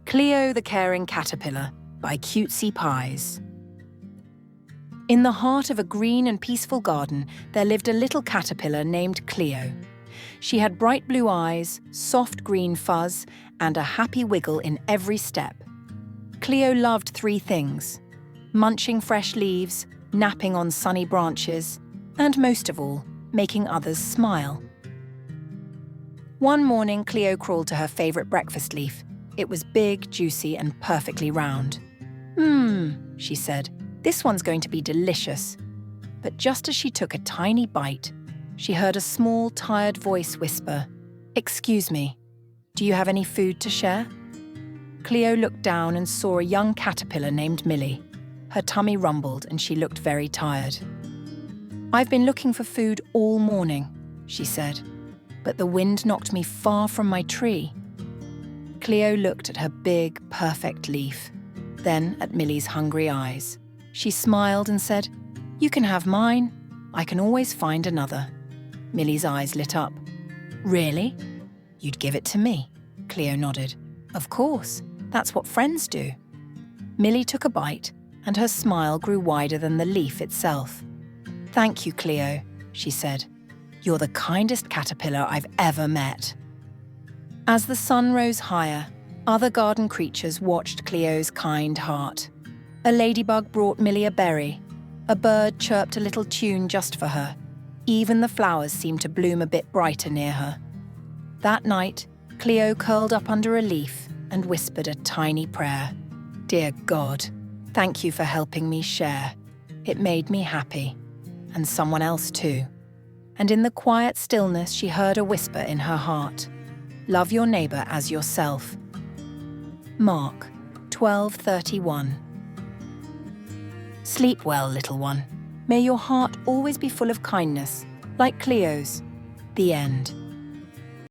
Cleo the Caterpillar by Cutesy Pies. In the heart of a green and peaceful garden, there lived a little caterpillar named Cleo. She had bright blue eyes, soft green fuzz, and a happy wiggle in every step. Cleo loved three things: munching fresh leaves, napping on sunny branches, and most of all, making others smile. One morning, Cleo crawled to her favourite breakfast leaf. It was big, juicy, and perfectly round. She said, "This one's going to be delicious." But just as she took a tiny bite, she heard a small, tired voice whisper, "Excuse me, do you have any food to share?" Cleo looked down and saw a young caterpillar named Millie. Her tummy rumbled and she looked very tired. "I've been looking for food all morning," she said, "but the wind knocked me far from my tree." Cleo looked at her big, perfect leaf, then at Millie's hungry eyes. She smiled and said, "You can have mine. I can always find another." Millie's eyes lit up. "Really? You'd give it to me?" Cleo nodded. "Of course. That's what friends do." Millie took a bite, and her smile grew wider than the leaf itself. "Thank you, Cleo," she said. "You're the kindest caterpillar I've ever met." As the sun rose higher, other garden creatures watched Cleo's kind heart. A ladybug brought Millie a berry. A bird chirped a little tune just for her. Even the flowers seemed to bloom a bit brighter near her. That night, Cleo curled up under a leaf and whispered a tiny prayer. "Dear God, thank you for helping me share. It made me happy. And someone else too." And in the quiet stillness, she heard a whisper in her heart. "Love your neighbour as yourself." Mark 12:31. Sleep well, little one. May your heart always be full of kindness, like Cleo's. The end.